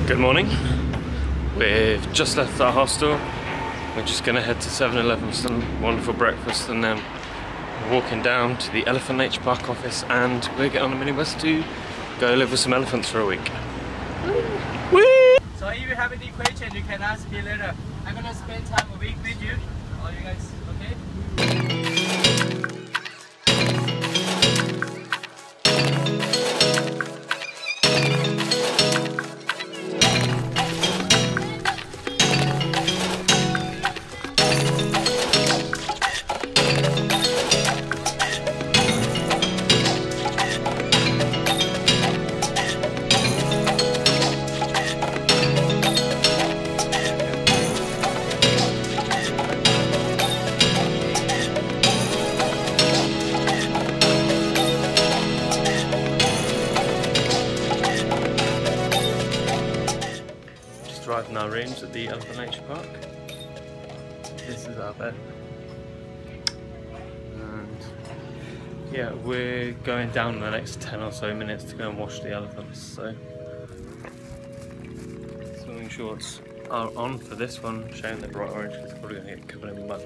Good morning. We've just left our hostel. We're just going to head to 7-Eleven for some wonderful breakfast, and then we're walking down to the Elephant Nature Park office, and we're getting on a minibus to go live with some elephants for a week. Woo! So if you have any question, you can ask me later. I'm gonna spend time a week with you. Are you guys okay? Arrived in our rooms at the Elephant Nature Park. This is our bed. And yeah, we're going down in the next 10 or so minutes to go and wash the elephants. So swimming shorts are on for this one, showing that bright orange because it's probably going to get covered in mud.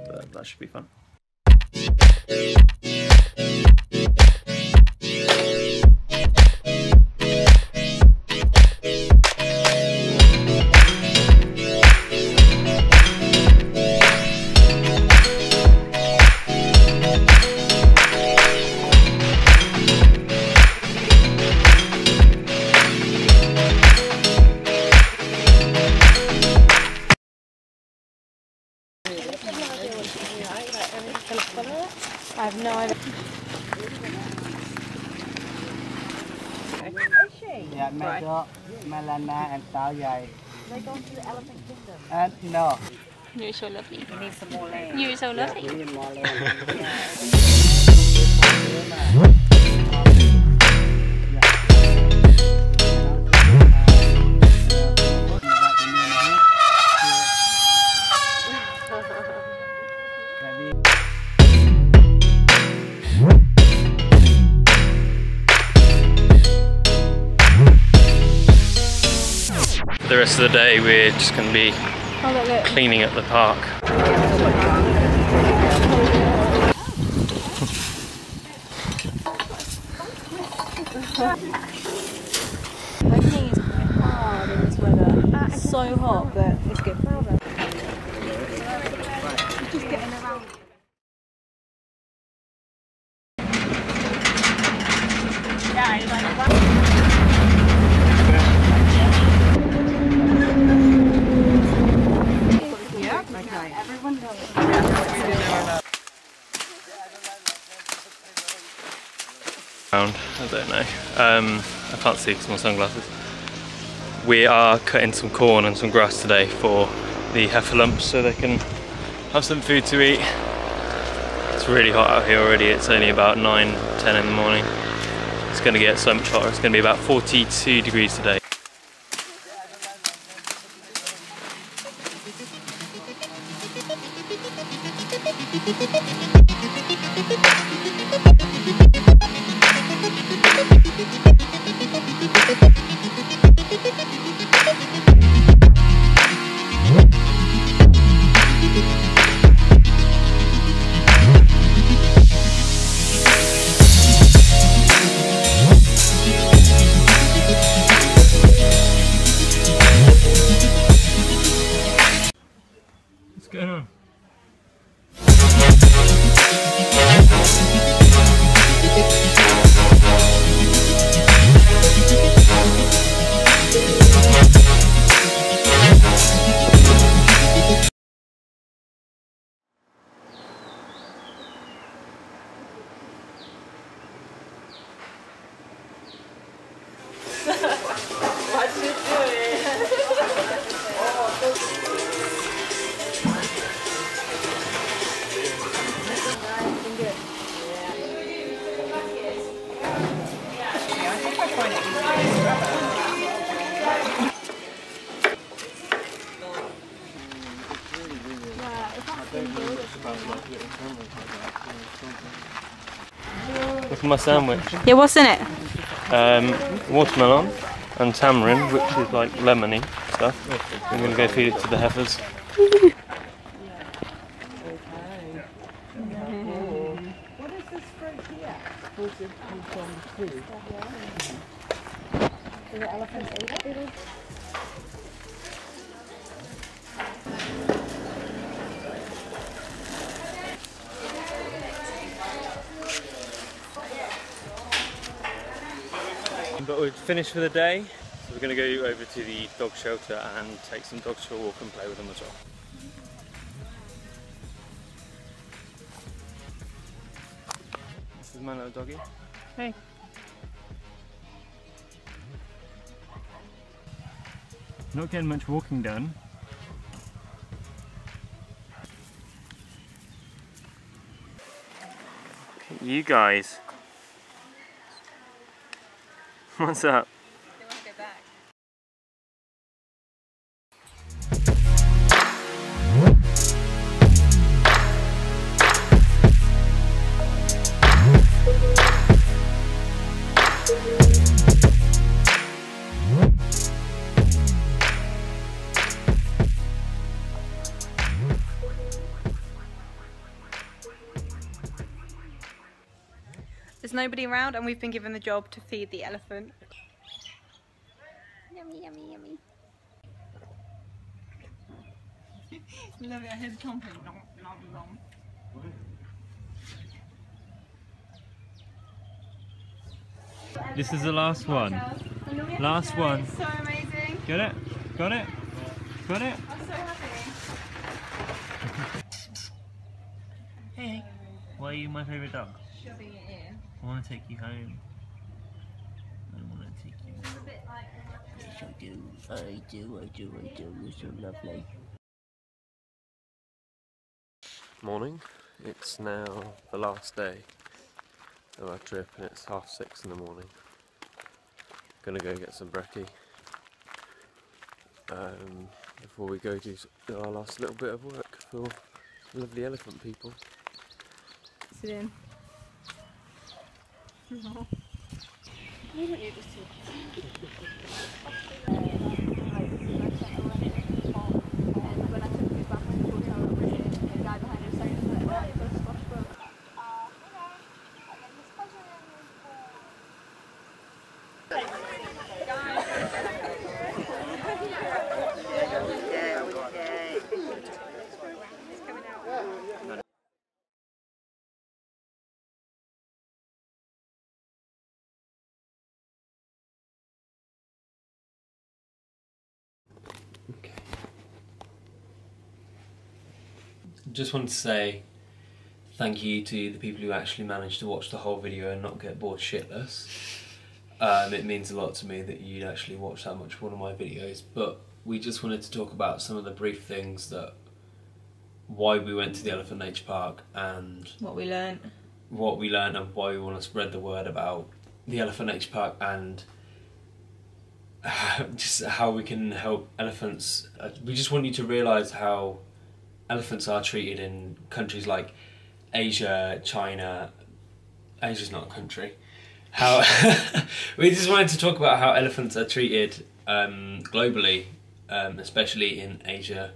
But that should be fun. I have no idea. Is she? Yeah, Medo, Malana and Tao Yai. They gone to the Elephant Kingdom? No. You're so lovely. You need some more land. You're so lovely. We need more land. For the rest of the day, we're just going to be cleaning up the park. Hiking is quite hard in this weather. It's so hot, but it's good. Just getting around. Yeah, it's like everyone knows. I don't know. I can't see because of my sunglasses. We are cutting some corn and some grass today for the heifer lumps so they can have some food to eat. It's really hot out here already. It's only about 9-10 in the morning. It's going to get so much hotter. It's going to be about 42 degrees today. What's going on? What you doing? Look at my sandwich. Yeah, what's in it? Watermelon, and tamarind, which is like lemony stuff. I'm going to go feed it to the heifers. What is this fruit here? Do the elephants eat it? But we've finished for the day, so we're going to go over to the dog shelter and take some dogs for a walk and play with them as well. This is my little doggy. Hey. Not getting much walking done. Look at you guys. What's up? They want to go back. There's nobody around and we've been given the job to feed the elephant. Yummy, yummy, yummy. Love it, I hear the chomping. Nom, nom, nom. This is the last one. Last one. It's so amazing. Got it? Got it? Got it? I'm so happy. Hey. Why are you my favourite dog? Shoving it in. I want to take you home. I want to take you. It's a bit like... Yes, I do. You're so lovely. Morning. It's now the last day of our trip and it's 6:30 in the morning. Gonna go get some brekkie before we go do our last little bit of work for lovely elephant people. Sit in. No. Why don't you just sit? Okay. Just wanted to say thank you to the people who actually managed to watch the whole video and not get bored shitless. It means a lot to me that you'd actually watch that much of one of my videos, but we just wanted to talk about some of the brief things that why we went to the Elephant Nature Park and What we learnt and why we want to spread the word about the Elephant Nature Park and just how we can help elephants. We just want you to realise how elephants are treated in countries like Asia, China. Asia's not a country. How we just wanted to talk about how elephants are treated globally, especially in Asia.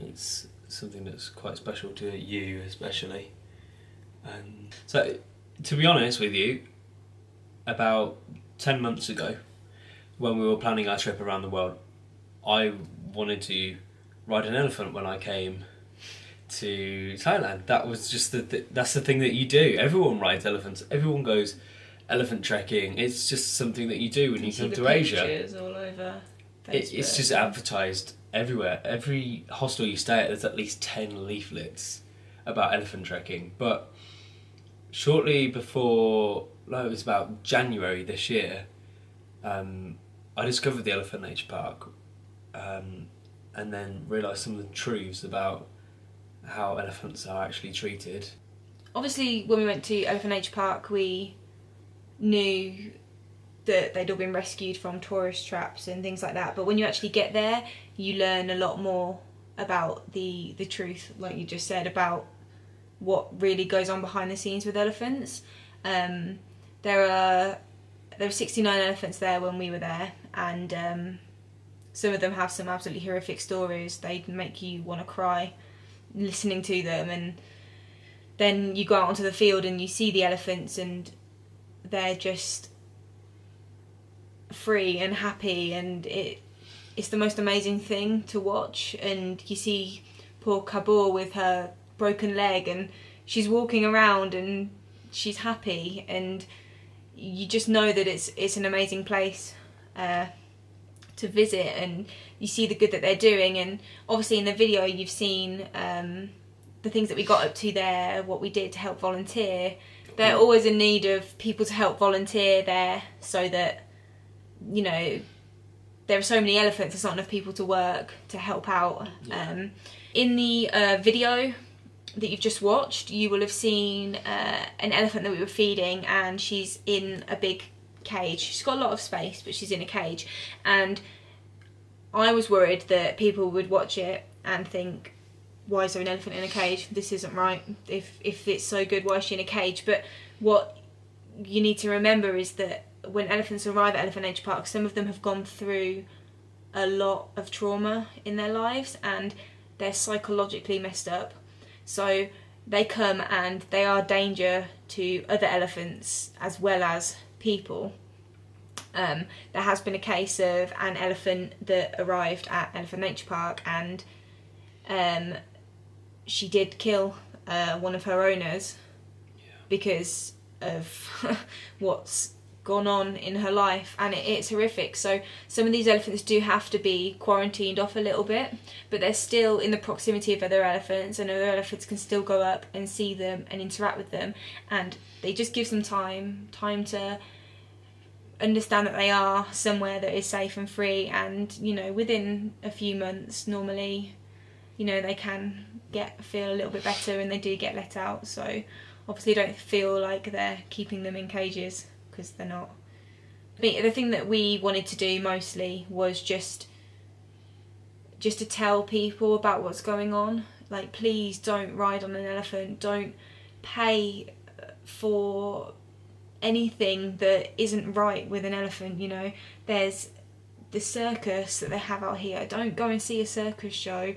It's something that's quite special to you, especially. So, to be honest with you, about 10 months ago, when we were planning our trip around the world, I wanted to ride an elephant when I came to Thailand. That was just that's the thing that you do. Everyone rides elephants. Everyone goes elephant trekking. It's just something that you do when you come to Asia. All over It's just advertised everywhere. Every hostel you stay at, there's at least 10 leaflets about elephant trekking. But shortly before, it was about January this year, I discovered the Elephant Nature Park and then realised some of the truths about how elephants are actually treated. Obviously, when we went to Elephant Nature Park, we knew that they'd all been rescued from tourist traps and things like that, but when you actually get there, you learn a lot more about the truth, like you just said, about what really goes on behind the scenes with elephants. There are there were 69 elephants there when we were there, and some of them have some absolutely horrific stories. They make you want to cry listening to them. And then you go out onto the field and you see the elephants, and they're just free and happy, and it's the most amazing thing to watch. And you see poor Kabur with her broken leg, and she's walking around and she's happy, and you just know that it's an amazing place to visit, and you see the good that they're doing. And obviously in the video you've seen the things that we got up to there, what we did to help volunteer. They're always in need of people to help volunteer there, so that, you know, there are so many elephants, there's not enough people to work to help out. Yeah. In the video that you've just watched, you will have seen an elephant that we were feeding, and she's in a big cage. She's got a lot of space, but she's in a cage. And I was worried that people would watch it and think, why is there an elephant in a cage? This isn't right. If it's so good, why is she in a cage? But what you need to remember is that when elephants arrive at Elephant Nature Park, some of them have gone through a lot of trauma in their lives, and they're psychologically messed up. So they come and they are a danger to other elephants as well as people. There has been a case of an elephant that arrived at Elephant Nature Park, and she did kill one of her owners because of what's gone on in her life, and it's horrific. So some of these elephants do have to be quarantined off a little bit, but they're still in the proximity of other elephants, and other elephants can still go up and see them and interact with them, and they just give them time to understand that they are somewhere that is safe and free. And, you know, within a few months normally, you know, they can feel a little bit better, and they do get let out. So obviously don't feel like they're keeping them in cages, because they're not. But the thing that we wanted to do mostly was just to tell people about what's going on. Like, please don't ride on an elephant, don't pay for anything that isn't right with an elephant. You know, there's the circus that they have out here. Don't go and see a circus show.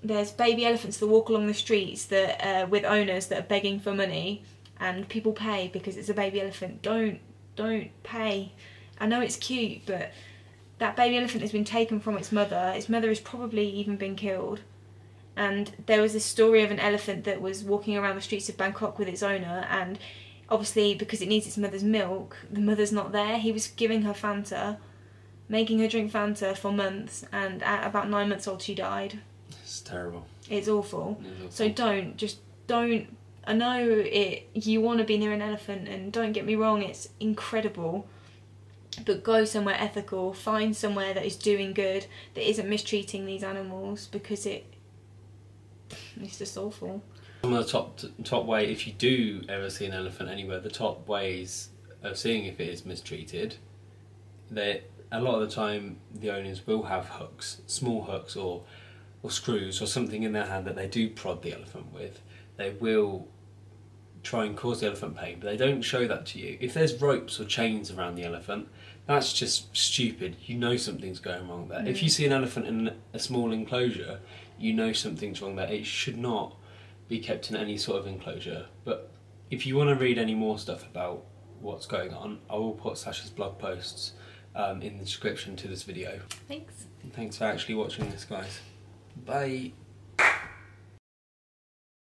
There's baby elephants that walk along the streets that with owners that are begging for money, and people pay because it's a baby elephant. Don't pay. I know it's cute, but that baby elephant has been taken from its mother. Its mother has probably even been killed. And there was this story of an elephant that was walking around the streets of Bangkok with its owner, and obviously because it needs its mother's milk, the mother's not there. He was giving her Fanta, making her drink Fanta for months, and at about 9 months old she died. It's terrible. It's awful. So don't. I know you want to be near an elephant, and don't get me wrong, it's incredible, but go somewhere ethical. Find somewhere that is doing good, that isn't mistreating these animals, because it's just awful. Some of the top way, if you do ever see an elephant anywhere, the top ways of seeing if it is mistreated, that a lot of the time the owners will have hooks, small hooks or screws or something in their hand that they do prod the elephant with. They will try and cause the elephant pain, but they don't show that to you. If there's ropes or chains around the elephant, that's just stupid. You know something's going wrong there. If you see an elephant in a small enclosure, you know something's wrong there. It should not be kept in any sort of enclosure. But if you want to read any more stuff about what's going on, I will put Sasha's blog posts in the description to this video. Thanks. And thanks for actually watching this, guys. Bye.